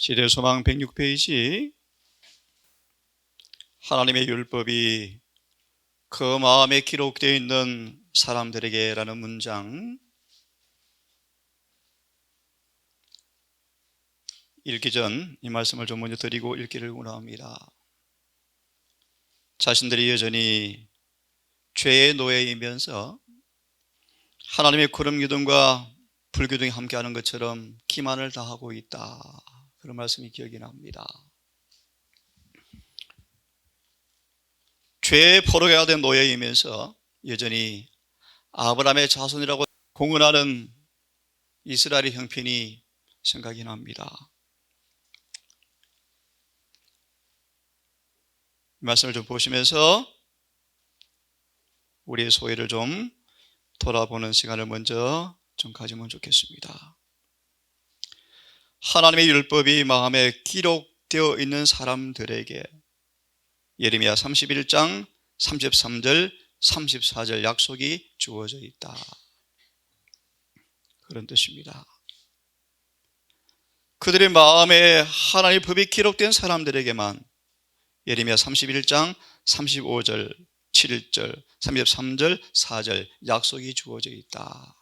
시대소망 106페이지 하나님의 율법이 그 마음에 기록되어 있는 사람들에게 라는 문장 읽기 전 이 말씀을 좀 먼저 드리고 읽기를 원합니다. 자신들이 여전히 죄의 노예이면서 하나님의 구름 기둥과 불기둥이 함께하는 것처럼 기만을 다하고 있다, 그런 말씀이 기억이 납니다. 죄의 포로가 된 노예이면서 여전히 아브라함의 자손이라고 공언하는 이스라엘의 형편이 생각이 납니다. 이 말씀을 좀 보시면서 우리의 소회를 좀 돌아보는 시간을 먼저 좀 가지면 좋겠습니다. 하나님의 율법이 마음에 기록되어 있는 사람들에게 예레미야 31장 33절 34절 약속이 주어져 있다, 그런 뜻입니다. 그들의 마음에 하나님의 법이 기록된 사람들에게만 예레미야 31장 35절 7절 33절 4절 약속이 주어져 있다.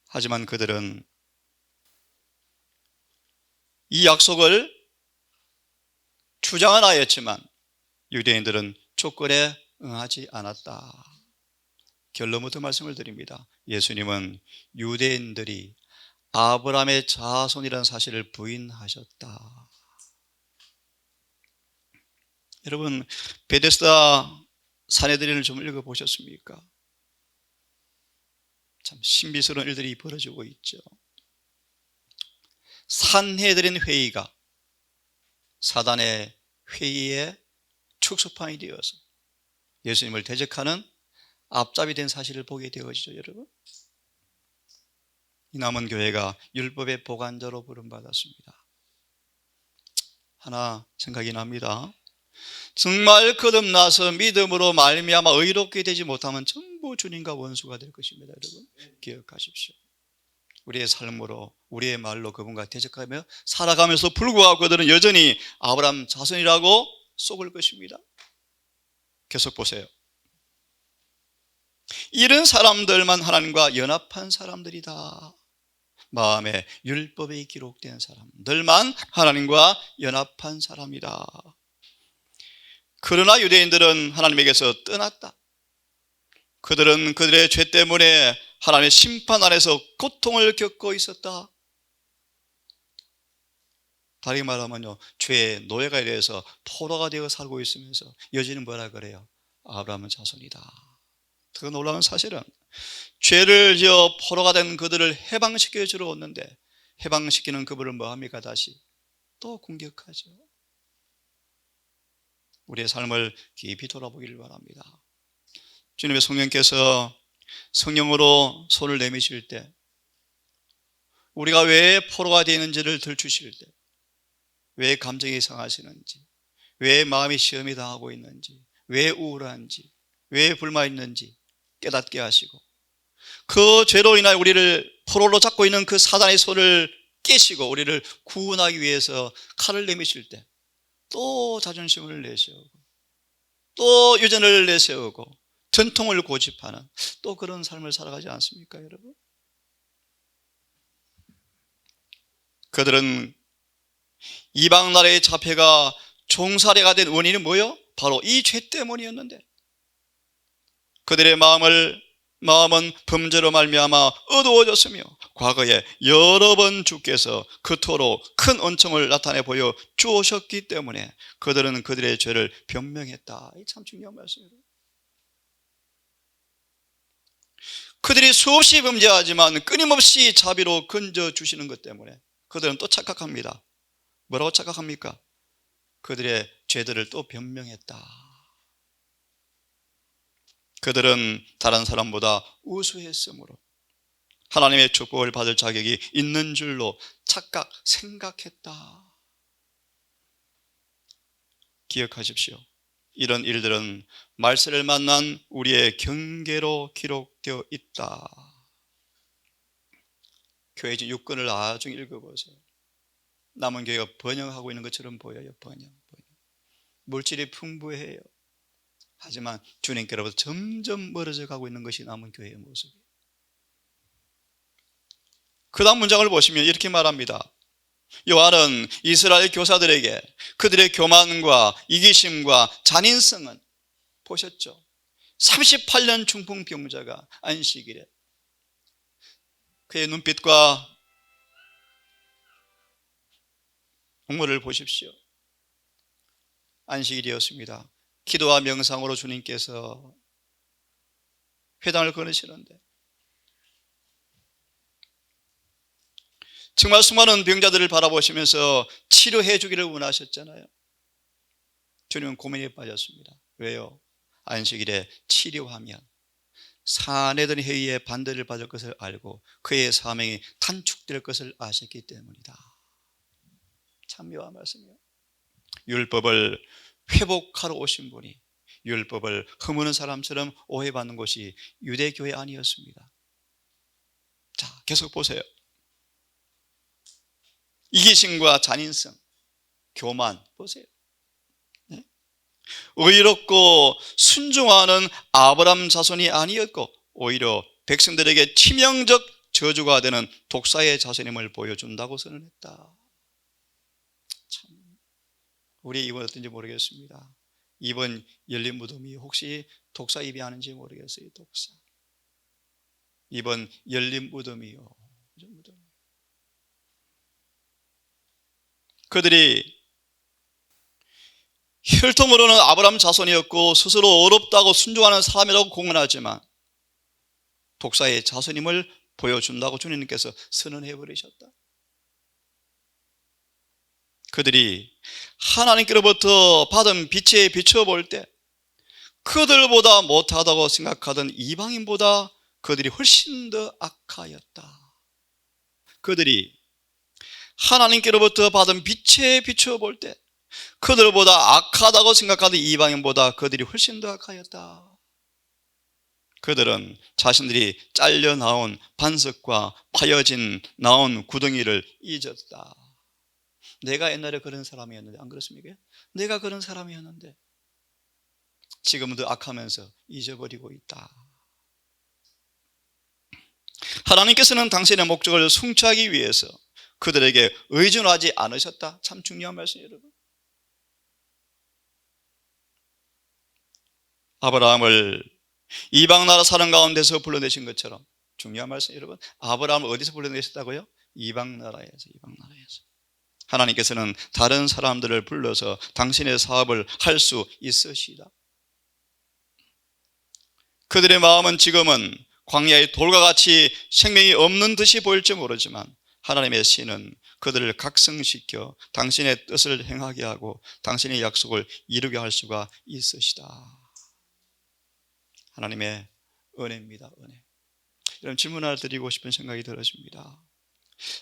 하지만 그들은 이 약속을 주장은 하였지만 유대인들은 조건에 응하지 않았다. 결론부터 말씀을 드립니다. 예수님은 유대인들이 아브라함의 자손이라는 사실을 부인하셨다. 여러분, 베데스다 사내들이를 좀 읽어보셨습니까? 참 신비스러운 일들이 벌어지고 있죠. 산헤드린 회의가 사단의 회의의 축소판이 되어서 예수님을 대적하는 앞잡이 된 사실을 보게 되어지죠. 여러분, 이 남은 교회가 율법의 보관자로 부름받았습니다. 하나 생각이 납니다. 정말 거듭나서 믿음으로 말미암아 의롭게 되지 못하면 전부 주님과 원수가 될 것입니다. 여러분, 기억하십시오. 우리의 삶으로 우리의 말로 그분과 대적하며 살아가면서 불구하고 그들은 여전히 아브라함 자손이라고 속을 것입니다. 계속 보세요. 이런 사람들만 하나님과 연합한 사람들이다. 마음에 율법이 기록된 사람들만 하나님과 연합한 사람이다. 그러나 유대인들은 하나님에게서 떠났다. 그들은 그들의 죄 때문에 하나님의 심판 아래서 고통을 겪고 있었다. 다르게 말하면요, 죄의 노예가 되어서 포로가 되어 살고 있으면서 여전히 뭐라 그래요? 아브라함은 자손이다. 더 놀라운 사실은 죄를 지어 포로가 된 그들을 해방시켜 주러 왔는데 해방시키는 그분을 뭐합니까? 다시 또 공격하죠. 우리의 삶을 깊이 돌아보기를 바랍니다. 주님의 성령께서 성령으로 손을 내미실 때 우리가 왜 포로가 되는지를 들추실 때, 왜 감정이 상하시는지, 왜 마음이 시험이 당하고 있는지, 왜 우울한지, 왜 불만 있는지 깨닫게 하시고 그 죄로 인하여 우리를 포로로 잡고 있는 그 사단의 손을 깨시고 우리를 구원하기 위해서 칼을 내미실 때 또 자존심을 내세우고 또 유전을 내세우고 전통을 고집하는 또 그런 삶을 살아가지 않습니까, 여러분? 그들은 이방 나라의 자폐가 종살이가 된 원인은 뭐요? 바로 이 죄 때문이었는데 그들의 마음은 범죄로 말미암아 어두워졌으며 과거에 여러 번 주께서 그토록 큰 은총을 나타내 보여 주오셨기 때문에 그들은 그들의 죄를 변명했다. 이 참 중요한 말씀이에요. 그들이 수없이 범죄하지만 끊임없이 자비로 건져주시는 것 때문에 그들은 또 착각합니다. 뭐라고 착각합니까? 그들의 죄들을 또 변명했다. 그들은 다른 사람보다 우수했으므로 하나님의 축복을 받을 자격이 있는 줄로 생각했다. 기억하십시오. 이런 일들은 말세를 만난 우리의 경계로 기록되어 있다. 교회 지 육권을 나중에 읽어보세요. 남은 교회가 번영하고 있는 것처럼 보여요. 번영. 물질이 풍부해요. 하지만 주님께로부터 점점 멀어져 가고 있는 것이 남은 교회의 모습이에요. 그 다음 문장을 보시면 이렇게 말합니다. 요한은 이스라엘 교사들에게 그들의 교만과 이기심과 잔인성은, 보셨죠? 38년 중풍병자가 안식일에 그의 눈빛과 눈물을 보십시오. 안식일이었습니다. 기도와 명상으로 주님께서 회당을 거느시는데 정말 수많은 병자들을 바라보시면서 치료해 주기를 원하셨잖아요. 주님은 고민에 빠졌습니다. 왜요? 안식일에 치료하면 사내들의 회의에 반대를 받을 것을 알고 그의 사명이 단축될 것을 아셨기 때문이다. 참 묘한 말씀이에요. 율법을 회복하러 오신 분이 율법을 허무는 사람처럼 오해받는 곳이 유대교회 아니었습니다. 자, 계속 보세요. 이기심과 잔인성, 교만 보세요. 네? 의롭고 순종하는 아브라함 자손이 아니었고 오히려 백성들에게 치명적 저주가 되는 독사의 자손임을 보여준다고 선언했다. 참, 우리 이번 어떤지 모르겠습니다. 이번 열린 무덤이 혹시 독사 입이하는지 모르겠어요. 독사. 이번 열린 무덤이요. 그들이 혈통으로는 아브라함 자손이었고 스스로 어렵다고 순종하는 사람이라고 공언하지만 독사의 자손임을 보여준다고 주님께서 선언해 버리셨다. 그들이 하나님께로부터 받은 빛에 비춰볼 때 그들보다 못하다고 생각하던 이방인보다 그들이 훨씬 더 악하였다. 그들이 하나님께로부터 받은 빛에 비춰볼 때 그들보다 악하다고 생각하던 이방인보다 그들이 훨씬 더 악하였다. 그들은 자신들이 잘려 나온 반석과 파여진 나온 구덩이를 잊었다. 내가 옛날에 그런 사람이었는데, 안 그렇습니까? 내가 그런 사람이었는데 지금도 악하면서 잊어버리고 있다. 하나님께서는 당신의 목적을 성취하기 위해서 그들에게 의존하지 않으셨다. 참 중요한 말씀이에요, 여러분. 아브라함을 이방 나라 사람 가운데서 불러내신 것처럼, 중요한 말씀 여러분, 아브라함을 어디서 불러내셨다고요? 이방 나라에서. 하나님께서는 다른 사람들을 불러서 당신의 사업을 할 수 있으시다. 그들의 마음은 지금은 광야의 돌과 같이 생명이 없는 듯이 보일지 모르지만 하나님의 신은 그들을 각성시켜 당신의 뜻을 행하게 하고 당신의 약속을 이루게 할 수가 있으시다. 하나님의 은혜입니다. 은혜. 여러분, 질문 하나 드리고 싶은 생각이 들어집니다.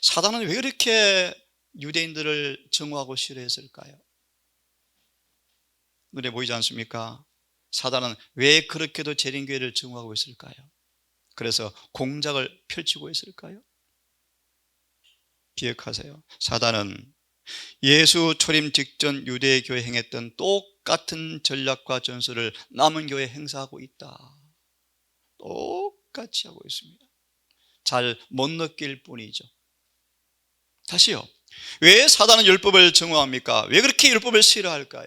사단은 왜 그렇게 유대인들을 증오하고 싫어했을까요? 눈에 보이지 않습니까? 사단은 왜 그렇게도 재림교회를 증오하고 있을까요? 그래서 공작을 펼치고 있을까요? 기억하세요. 사단은 예수 초림 직전 유대교회 행했던 똑같은 전략과 전술을 남은 교회에 행사하고 있다. 똑같이 하고 있습니다. 잘 못 느낄 뿐이죠. 다시요. 왜 사단은 율법을 증오합니까? 왜 그렇게 율법을 싫어할까요?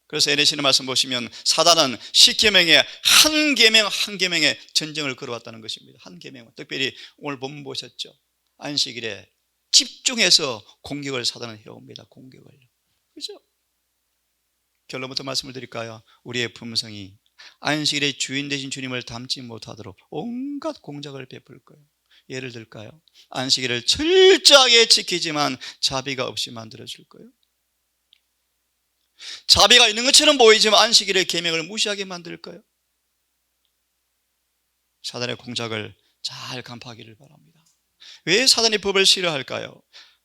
그래서 NAC의 말씀 보시면 사단은 10계명의 한 계명 한 계명의 전쟁을 걸어왔다는 것입니다. 한 계명. 특별히 오늘 본문 보셨죠? 안식일에 집중해서 공격을 사단은 해옵니다. 공격을. 그렇죠? 결론부터 말씀을 드릴까요? 우리의 품성이 안식일의 주인 되신 주님을 닮지 못하도록 온갖 공작을 베풀 거예요. 예를 들까요? 안식일을 철저하게 지키지만 자비가 없이 만들어줄 거예요. 자비가 있는 것처럼 보이지만 안식일의 계명을 무시하게 만들 거예요. 사단의 공작을 잘 간파하기를 바랍니다. 왜 사단이 법을 싫어할까요?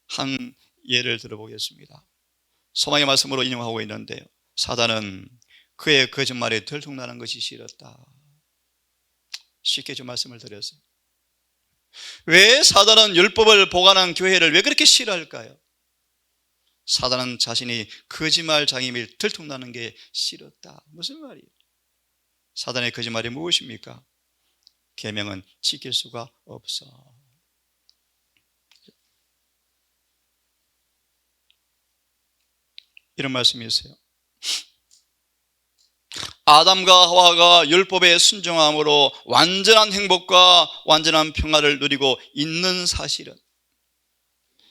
한 예를 들어보겠습니다. 소망의 말씀으로 인용하고 있는데요, 사단은 그의 거짓말에 들통나는 것이 싫었다. 쉽게 좀 말씀을 드렸어요. 왜 사단은 율법을 보관한 교회를 왜 그렇게 싫어할까요? 사단은 자신이 거짓말장애임을 들통나는 게 싫었다. 무슨 말이에요? 사단의 거짓말이 무엇입니까? 계명은 지킬 수가 없어. 이런 말씀이 있어요. 아담과 하와가 율법에 순종함으로 완전한 행복과 완전한 평화를 누리고 있는 사실은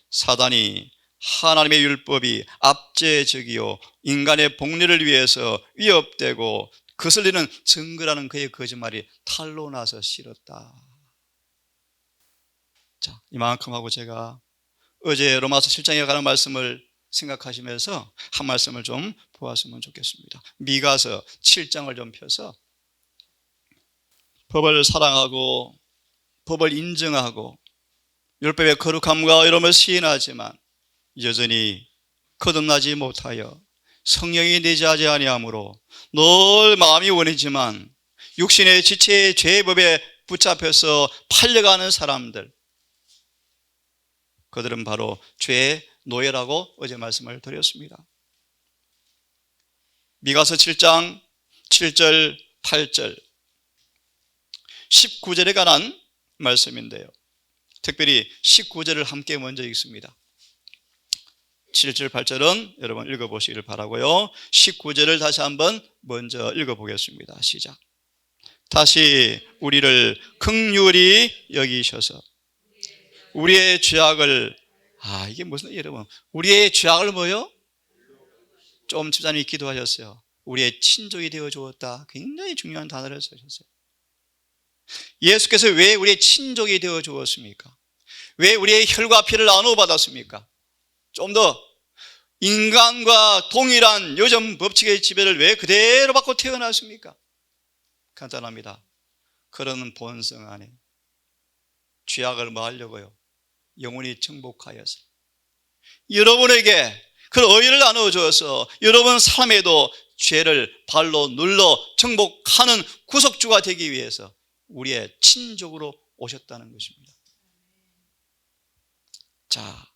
사단이 하나님의 율법이 압제적이요 인간의 복리를 위해서 위협되고 거슬리는 증거라는 그의 거짓말이 탄로 나서 싫었다. 자, 이만큼 하고 제가 어제 로마서 7장에 관한 말씀을 생각하시면서 한 말씀을 좀 보았으면 좋겠습니다. 미가서 7장을 좀 펴서 법을 사랑하고 법을 인정하고 율법의 거룩함과 의로움을 시인하지만 여전히 거듭나지 못하여 성령이 내재하지 아니하므로 늘 마음이 원하지만 육신의 지체의 죄의 법에 붙잡혀서 팔려가는 사람들, 그들은 바로 죄의 노예라고 어제 말씀을 드렸습니다. 미가서 7장 7절 8절 19절에 관한 말씀인데요, 특별히 19절을 함께 먼저 읽습니다. 7절 8절은 여러분 읽어보시기를 바라고요. 19절을 다시 한번 먼저 읽어보겠습니다. 시작. 다시 우리를 긍휼히 여기셔서 우리의 죄악을, 이게 무슨, 여러분, 우리의 죄악을 뭐요? 좀 집사님이 기도하셨어요. 우리의 친족이 되어 주었다. 굉장히 중요한 단어를 쓰셨어요. 예수께서 왜 우리의 친족이 되어 주었습니까? 왜 우리의 혈과 피를 나누어 받았습니까? 좀 더 인간과 동일한 요즘 법칙의 지배를 왜 그대로 받고 태어났습니까? 간단합니다. 그런 본성 안에 죄악을 뭐 하려고요? 영원히 정복하여서 여러분에게 그 의를 나누어 주어서 여러분 삶에도 죄를 발로 눌러 정복하는 구속주가 되기 위해서 우리의 친족으로 오셨다는 것입니다. 자,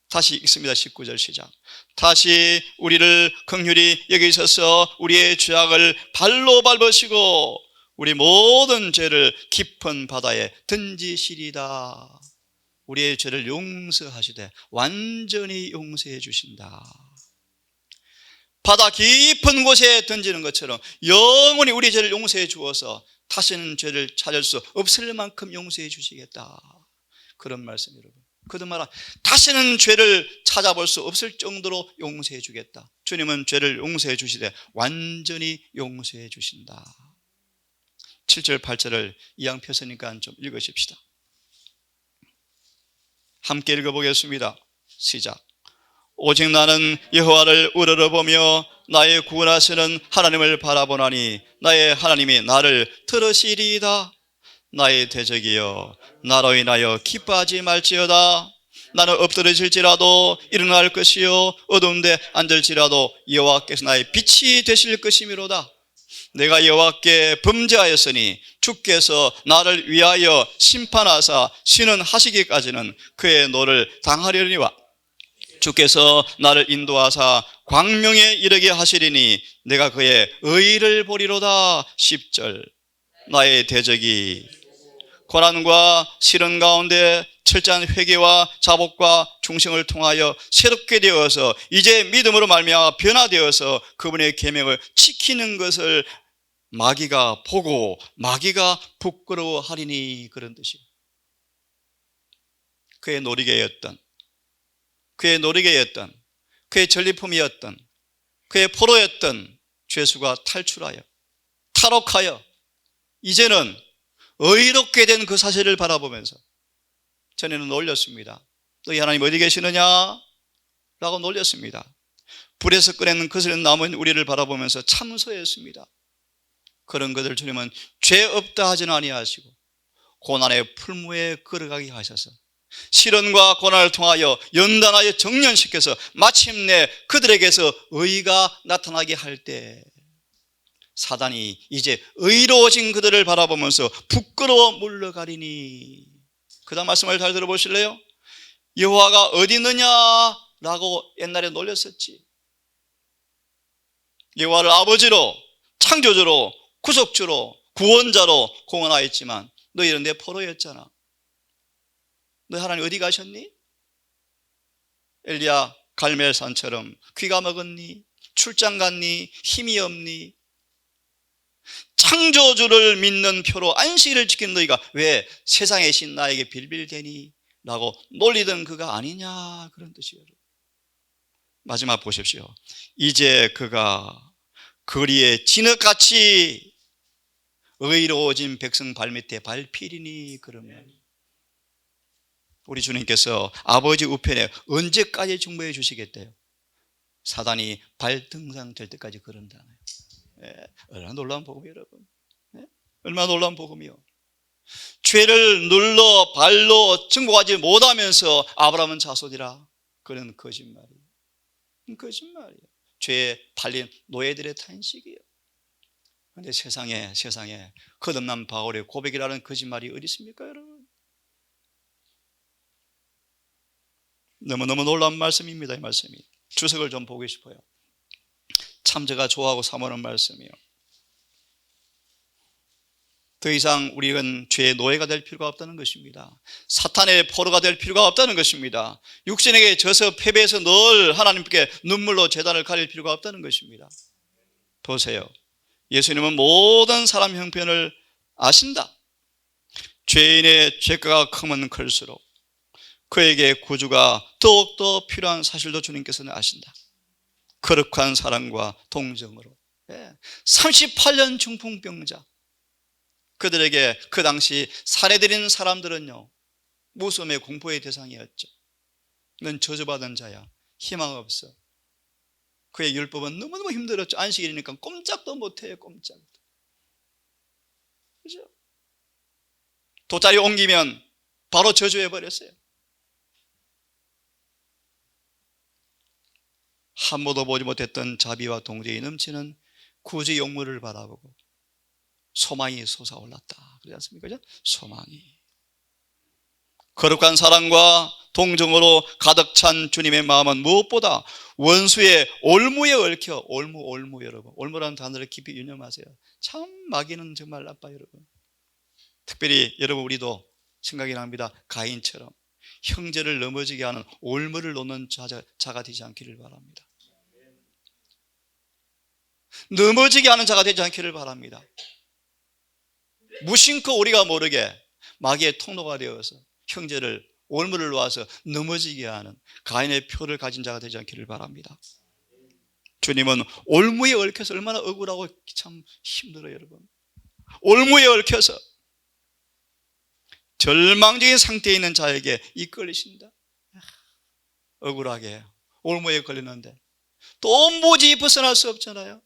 다시 읽습니다. 19절 시작. 다시 우리를 긍휼히 여기셔서 우리의 죄악을 발로 밟으시고 우리 모든 죄를 깊은 바다에 던지시리다. 우리의 죄를 용서하시되 완전히 용서해 주신다. 바다 깊은 곳에 던지는 것처럼 영원히 우리의 죄를 용서해 주어서 다시는 죄를 찾을 수 없을 만큼 용서해 주시겠다. 그런 말씀 여러분. 거듭 말하 다시는 죄를 찾아볼 수 없을 정도로 용서해 주겠다. 주님은 죄를 용서해 주시되 완전히 용서해 주신다. 7절 8절을 이왕 펴서니까 좀 읽으십시다. 함께 읽어보겠습니다. 시작. 오직 나는 여호와를 우러러보며 나의 구원하시는 하나님을 바라보나니 나의 하나님이 나를 들으시리이다. 나의 대적이여 나로 인하여 기뻐하지 말지어다. 나는 엎드러질지라도 일어날 것이요 어두운데 앉을지라도 여호와께서 나의 빛이 되실 것이미로다. 내가 여호와께 범죄하였으니 주께서 나를 위하여 심판하사 신원하시기까지는 그의 노를 당하려니와 주께서 나를 인도하사 광명에 이르게 하시리니 내가 그의 의를 보리로다. 10절. 나의 대적이 고난과 시련 가운데 철저한 회개와 자복과 충성을 통하여 새롭게 되어서 이제 믿음으로 말미암아 변화되어서 그분의 계명을 지키는 것을 마귀가 보고 마귀가 부끄러워하리니, 그런 뜻이에요. 그의 놀이개였던, 그의 전리품이었던, 그의 포로였던 죄수가 탈출하여 탈옥하여 이제는 의롭게 된 그 사실을 바라보면서 전에는 놀렸습니다. 너희 하나님 어디 계시느냐? 라고 놀렸습니다. 불에서 꺼내는 거스른 남은 우리를 바라보면서 참소했습니다. 그런 것을 주님은 죄 없다 하지는 아니하시고 고난의 풀무에 걸어가게 하셔서 시련과 고난을 통하여 연단하여 정련시켜서 마침내 그들에게서 의가 나타나게 할 때 사단이 이제 의로워진 그들을 바라보면서 부끄러워 물러가리니, 그 다음 말씀을 잘 들어보실래요? 여호와가 어디 있느냐라고 옛날에 놀렸었지. 여호와를 아버지로, 창조주로, 구속주로, 구원자로 공언하였지만 너희는 내 포로였잖아. 너 하나님 어디 가셨니? 엘리야 갈멜산처럼 귀가 먹었니? 출장 갔니? 힘이 없니? 창조주를 믿는 표로 안식일을 지키는 너희가 왜 세상의 신 나에게 빌빌대니? 라고 놀리던 그가 아니냐, 그런 뜻이에요. 마지막 보십시오. 이제 그가 거리에 진흙같이 의로워진 백성 발밑에 밟히리니. 그러면 우리 주님께서 아버지 우편에 언제까지 중보해 주시겠대요? 사단이 발등상 될 때까지 그런다네요. 얼마나 놀라운 복음이에요, 여러분. 얼마나 놀라운 복음이요. 죄를 눌러 발로 증거하지 못하면서 아브라함은 자손이라. 그런 거짓말이에요. 거짓말이에요. 죄에 팔린 노예들의 탄식이에요. 그런데 세상에 거듭난 바울의 고백이라는 거짓말이 어디 있습니까, 여러분? 너무너무 놀라운 말씀입니다. 이 말씀이. 주석을 좀 보고 싶어요. 참 제가 좋아하고 사모하는 말씀이요. 더 이상 우리는 죄의 노예가 될 필요가 없다는 것입니다. 사탄의 포로가 될 필요가 없다는 것입니다. 육신에게 져서 패배해서 늘 하나님께 눈물로 제단을 가릴 필요가 없다는 것입니다. 보세요. 예수님은 모든 사람 형편을 아신다. 죄인의 죄가가 크면 클수록 그에게 구주가 더욱더 필요한 사실도 주님께서는 아신다. 거룩한 사랑과 동정으로 38년 중풍병자, 그들에게 그 당시 살해드리는 사람들은요, 무서움의 공포의 대상이었죠. 넌 저주받은 자야, 희망 없어. 그의 율법은 너무너무 힘들었죠. 안식일이니까 꼼짝도 못해요. 꼼짝도. 그죠? 돗자리 옮기면 바로 저주해버렸어요. 한 번도 보지 못했던 자비와 동정이 넘치는 구주의 용모를 바라보고 소망이 솟아올랐다. 그렇지 않습니까? 그죠? 소망이. 거룩한 사랑과 동정으로 가득 찬 주님의 마음은 무엇보다 원수의 올무에 얽혀. 올무 여러분. 올무라는 단어를 깊이 유념하세요. 참 마귀는 정말 나빠요, 여러분. 특별히 여러분, 우리도 생각이 납니다. 가인처럼 형제를 넘어지게 하는 올무를 놓는 자가 되지 않기를 바랍니다. 넘어지게 하는 자가 되지 않기를 바랍니다. 무심코 우리가 모르게 마귀의 통로가 되어서 형제를 올무를 놓아서 넘어지게 하는 가인의 표를 가진 자가 되지 않기를 바랍니다. 주님은 올무에 얽혀서 얼마나 억울하고 참 힘들어요, 여러분. 올무에 얽혀서 절망적인 상태에 있는 자에게 이끌리신다. 억울하게 올무에 걸리는데 도무지 벗어날 수 없잖아요.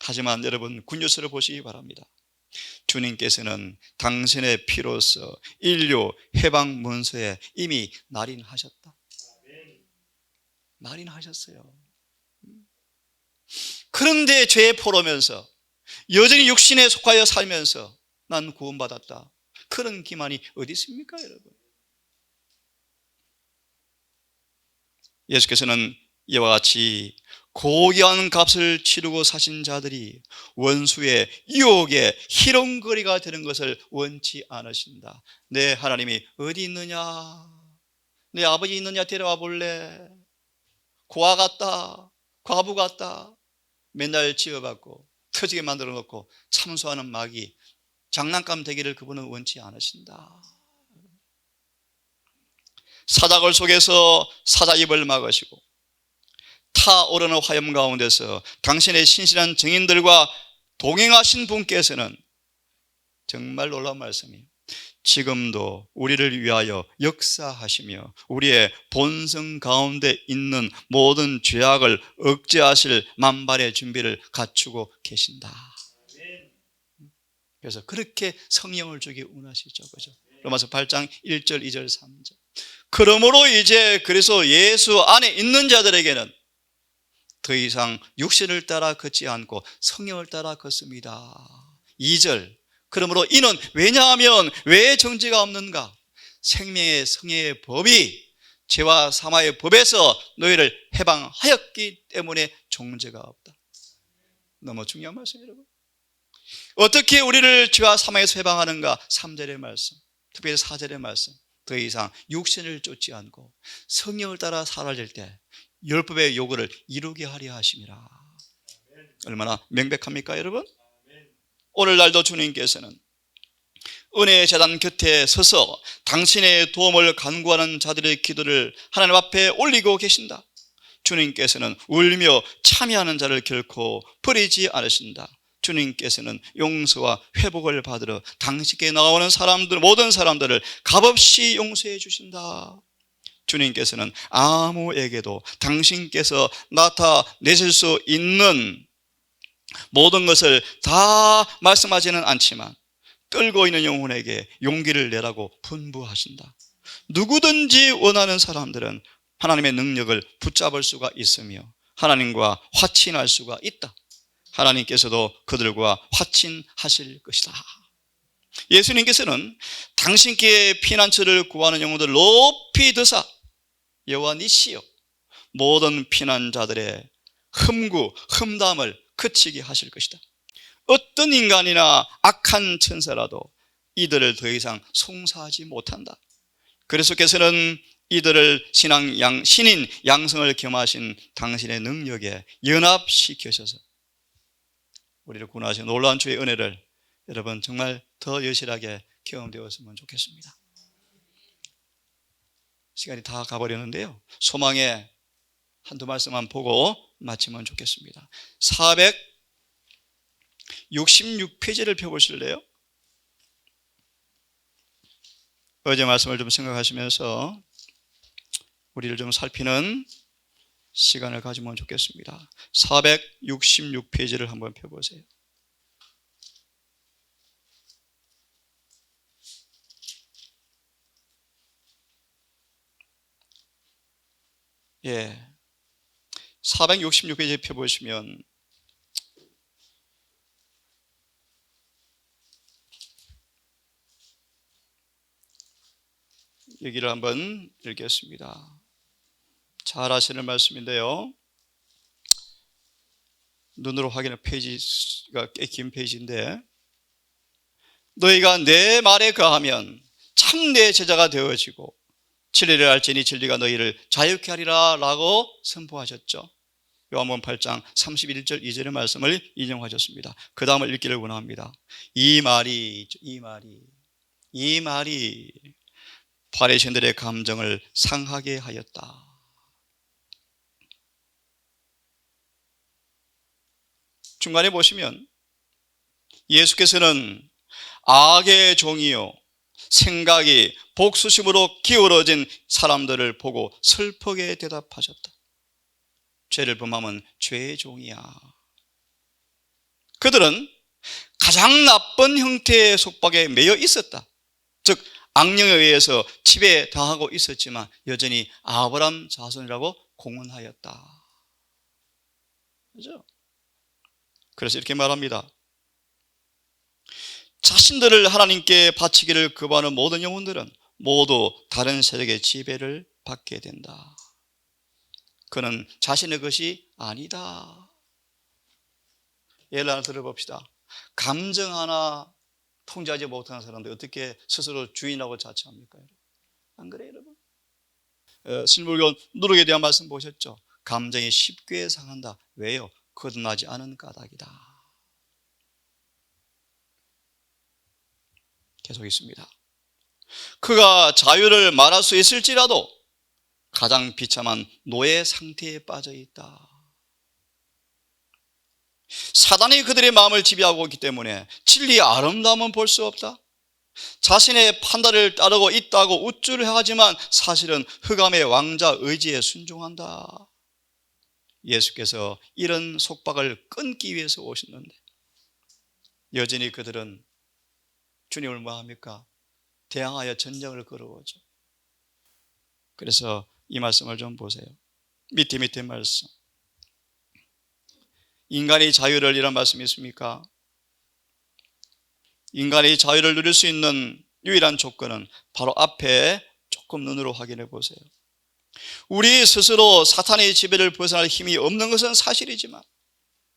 하지만 여러분, 굿뉴스를 보시기 바랍니다. 주님께서는 당신의 피로서 인류 해방 문서에 이미 날인하셨다. 날인하셨어요. 그런데 죄에 포로면서 여전히 육신에 속하여 살면서 난 구원받았다. 그런 기만이 어디 있습니까, 여러분? 예수께서는 이와 같이 고귀한 값을 치르고 사신 자들이 원수의 유혹에 희롱거리가 되는 것을 원치 않으신다. 내 하나님이 어디 있느냐? 내 아버지 있느냐? 데려와 볼래? 고아 같다, 과부 같다, 맨날 지어받고 터지게 만들어 놓고 참소하는 마귀, 장난감 되기를 그분은 원치 않으신다. 사자굴 속에서 사자입을 막으시고 타오르는 화염 가운데서 당신의 신실한 증인들과 동행하신 분께서는 정말 놀라운 말씀이에요. 지금도 우리를 위하여 역사하시며 우리의 본성 가운데 있는 모든 죄악을 억제하실 만발의 준비를 갖추고 계신다. 그래서 그렇게 성령을 주기 원하시죠. 그죠? 로마서 8장 1절, 2절, 3절. 그러므로 이제 그래서 예수 안에 있는 자들에게는 더 이상 육신을 따라 걷지 않고 성령을 따라 걷습니다. 2절, 그러므로 이는 왜냐하면 왜 정죄가 없는가? 생명의 성의 법이 죄와 사망의 법에서 너희를 해방하였기 때문에 정죄가 없다. 너무 중요한 말씀이에요, 여러분. 어떻게 우리를 죄와 사망에서 해방하는가? 3절의 말씀, 특별히 4절의 말씀. 더 이상 육신을 쫓지 않고 성령을 따라 살아질 때 율법의 요구를 이루게 하려 하심이라. 얼마나 명백합니까, 여러분? 오늘날도 주님께서는 은혜의 제단 곁에 서서 당신의 도움을 간구하는 자들의 기도를 하나님 앞에 올리고 계신다. 주님께서는 울며 참여하는 자를 결코 버리지 않으신다. 주님께서는 용서와 회복을 받으러 당신께 나오는 사람들, 모든 사람들을 값없이 용서해 주신다. 주님께서는 아무에게도 당신께서 나타내실 수 있는 모든 것을 다 말씀하지는 않지만 떨고 있는 영혼에게 용기를 내라고 분부하신다. 누구든지 원하는 사람들은 하나님의 능력을 붙잡을 수가 있으며 하나님과 화친할 수가 있다. 하나님께서도 그들과 화친하실 것이다. 예수님께서는 당신께 피난처를 구하는 영혼들을 높이 드사 여호와 니시여 모든 피난자들의 흠구, 흠담을 그치게 하실 것이다. 어떤 인간이나 악한 천사라도 이들을 더 이상 송사하지 못한다. 그리스도께서는 이들을 신인 양성을 겸하신 당신의 능력에 연합시키셔서 우리를 구원하신 놀라운 주의 은혜를 여러분 정말 더 여실하게 경험되었으면 좋겠습니다. 시간이 다 가버렸는데요, 소망의 한두 말씀만 보고 마치면 좋겠습니다. 466페이지를 펴보실래요? 어제 말씀을 좀 생각하시면서 우리를 좀 살피는 시간을 가지면 좋겠습니다. 466페이지를 한번 펴보세요. 예, 466페이지 펴보시면 여기를 한번 읽겠습니다. 잘 아시는 말씀인데요, 눈으로 확인할 페이지가 꽤 긴 페이지인데, 너희가 내 말에 거하면 참 내 제자가 되어지고 진리를 알지니 진리가 너희를 자유케 하리라 라고 선포하셨죠. 요한복음 8장 31절 2절의 말씀을 인용하셨습니다. 그 다음을 읽기를 원합니다. 이 말이 바리새인들의 감정을 상하게 하였다. 중간에 보시면 예수께서는 악의 종이요 생각이 복수심으로 기울어진 사람들을 보고 슬프게 대답하셨다. 죄를 범하면 죄의 종이야. 그들은 가장 나쁜 형태의 속박에 매여 있었다. 즉 악령에 의해서 지배당하고 있었지만 여전히 아브라함 자손이라고 공언하였다. 그렇죠? 그래서 이렇게 말합니다. 자신들을 하나님께 바치기를 거부하는 모든 영혼들은 모두 다른 세력의 지배를 받게 된다. 그는 자신의 것이 아니다. 예를 하나 들어봅시다. 감정 하나 통제하지 못하는 사람들 어떻게 스스로 주인하고 자처합니까? 안 그래요, 여러분? 실물교 누룩에 대한 말씀 보셨죠? 감정이 쉽게 상한다. 왜요? 거듭나지 않은 까닭이다. 계속 있습니다. 그가 자유를 말할 수 있을지라도 가장 비참한 노예 상태에 빠져 있다. 사단이 그들의 마음을 지배하고 있기 때문에 진리의 아름다움은 볼 수 없다. 자신의 판단을 따르고 있다고 우쭐을 하지만 사실은 흑암의 왕자 의지에 순종한다. 예수께서 이런 속박을 끊기 위해서 오셨는데 여전히 그들은 주님을 뭐합니까? 대항하여 전쟁을 걸어오죠. 그래서 이 말씀을 좀 보세요. 밑에 말씀. 인간이 자유를 이란 말씀이 있습니까? 인간이 자유를 누릴 수 있는 유일한 조건은 바로 앞에 조금 눈으로 확인해 보세요. 우리 스스로 사탄의 지배를 벗어날 힘이 없는 것은 사실이지만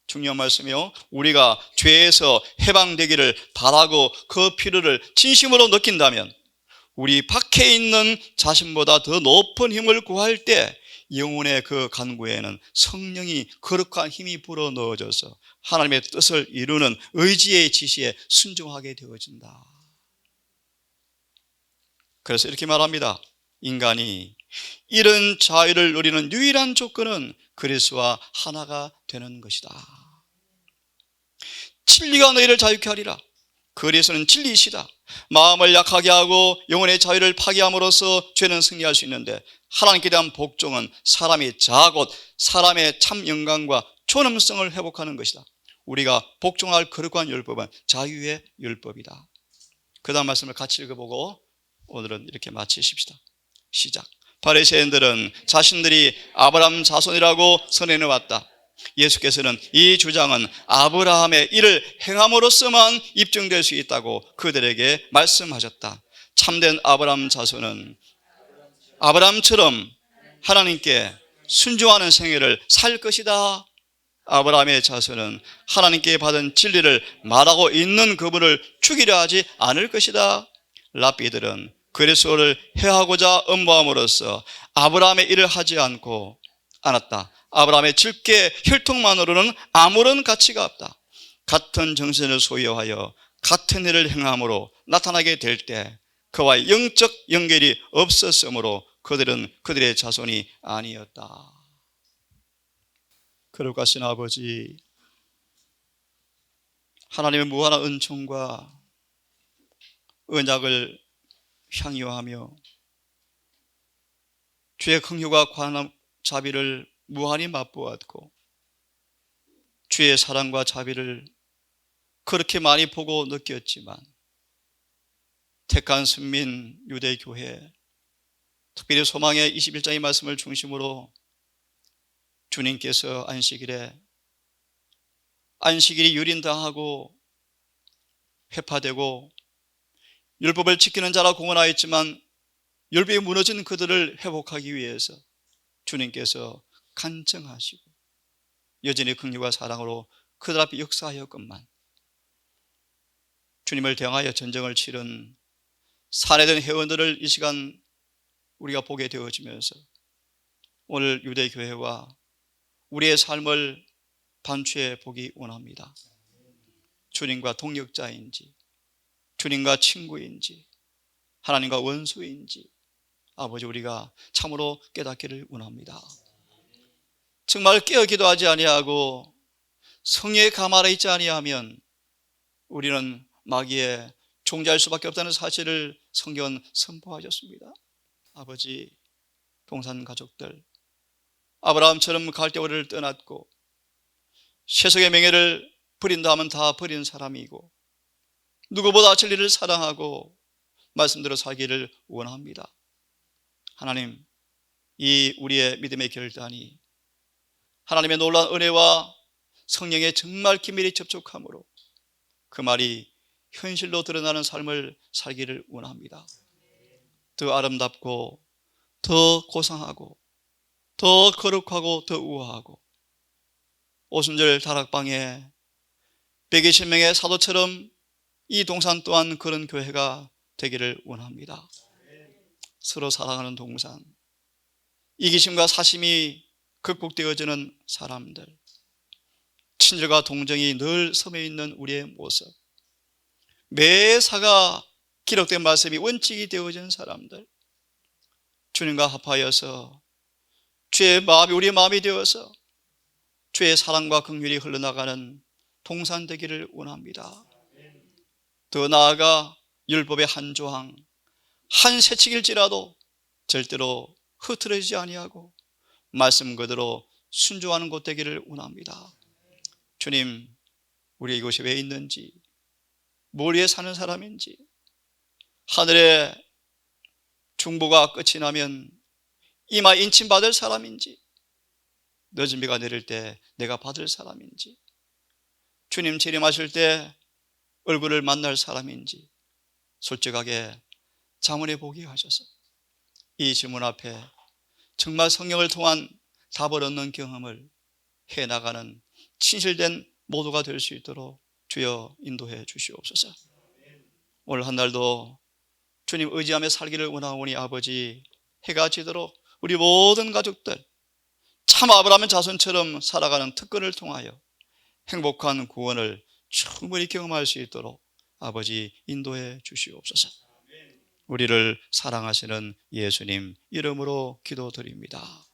중요한 말씀이요, 우리가 죄에서 해방되기를 바라고 그 필요를 진심으로 느낀다면 우리 밖에 있는 자신보다 더 높은 힘을 구할 때 영혼의 그 간구에는 성령이 거룩한 힘이 불어넣어져서 하나님의 뜻을 이루는 의지의 지시에 순종하게 되어진다. 그래서 이렇게 말합니다. 인간이 이런 자유를 누리는 유일한 조건은 그리스도와 하나가 되는 것이다. 진리가 너희를 자유케 하리라. 그리스도는 진리이시다. 마음을 약하게 하고 영혼의 자유를 파괴함으로써 죄는 승리할 수 있는데, 하나님께 대한 복종은 사람이 자아 곧 사람의 참 영광과 존엄성을 회복하는 것이다. 우리가 복종할 거룩한 율법은 자유의 율법이다. 그 다음 말씀을 같이 읽어보고 오늘은 이렇게 마치십시다. 시작. 바리새인들은 자신들이 아브라함 자손이라고 선언해 왔다. 예수께서는 이 주장은 아브라함의 일을 행함으로써만 입증될 수 있다고 그들에게 말씀하셨다. 참된 아브라함 자손은 아브라함처럼 하나님께 순종하는 생애를 살 것이다. 아브라함의 자손은 하나님께 받은 진리를 말하고 있는 그분을 죽이려 하지 않을 것이다. 랍비들은 그리스도를 해하고자 음모함으로써 아브라함의 일을 하지 않았다. 아브라함의 질개 혈통만으로는 아무런 가치가 없다. 같은 정신을 소유하여 같은 일을 행함으로 나타나게 될 때 그와 영적 연결이 없었으므로 그들은 그들의 자손이 아니었다. 거룩하신 아버지, 하나님의 무한한 은총과 언약을 향유하며 주의 긍휼과 관함 자비를 무한히 맛보았고 주의 사랑과 자비를 그렇게 많이 보고 느꼈지만 택한 선민 유대교회, 특별히 소망의 21장의 말씀을 중심으로 주님께서 안식일이 유린당하고 회파되고 율법을 지키는 자라 공언하였지만 율법이 무너진 그들을 회복하기 위해서 주님께서 간청하시고 여전히 긍휼과 사랑으로 그들 앞에 역사하였건만 주님을 대항하여 전쟁을 치른 산해된 회원들을 이 시간 우리가 보게 되어지면서 오늘 유대교회와 우리의 삶을 반추해 보기 원합니다. 주님과 동역자인지, 주님과 친구인지, 하나님과 원수인지 아버지 우리가 참으로 깨닫기를 원합니다. 정말 깨어 기도하지 아니하고 성령에 감화하여 있지 아니하면 우리는 마귀의 종자일 수밖에 없다는 사실을 성경은 선포하셨습니다. 아버지, 동산 가족들 아브라함처럼 갈대오리를 떠났고 세속의 명예를 버린다 하면 다 버린 사람이고 누구보다 진리를 사랑하고 말씀대로 살기를 원합니다. 하나님, 이 우리의 믿음의 결단이 하나님의 놀라운 은혜와 성령의 정말 긴밀히 접촉함으로 그 말이 현실로 드러나는 삶을 살기를 원합니다. 더 아름답고 더 고상하고 더 거룩하고 더 우아하고 오순절 다락방에 120명의 사도처럼 이 동산 또한 그런 교회가 되기를 원합니다. 서로 사랑하는 동산, 이기심과 사심이 극복되어지는 사람들, 친절과 동정이 늘 섬에 있는 우리의 모습, 매사가 기록된 말씀이 원칙이 되어진 사람들, 주님과 합하여서 주의 마음이 우리의 마음이 되어서 주의 사랑과 긍휼이 흘러나가는 동산 되기를 원합니다. 더 나아가 율법의 한 조항, 한 세칙일지라도 절대로 흐트러지지 아니하고 말씀 그대로 순종하는 곳 되기를 원합니다. 주님, 우리 이곳이 왜 있는지, 뭘 위해 사는 사람인지, 하늘의 중보가 끝이 나면 이마 인침받을 사람인지, 늦은 비가 내릴 때 내가 받을 사람인지, 주님 재림하실 때 얼굴을 만날 사람인지 솔직하게 자문해 보게 하셔서 이 질문 앞에 정말 성령을 통한 답을 얻는 경험을 해나가는 진실된 모두가 될 수 있도록 주여 인도해 주시옵소서. 오늘 한 날도 주님 의지하며 살기를 원하오니 아버지, 해가 지도록 우리 모든 가족들 참 아브라함의 자손처럼 살아가는 특권을 통하여 행복한 구원을 충분히 경험할 수 있도록 아버지 인도해 주시옵소서. 우리를 사랑하시는 예수님 이름으로 기도드립니다.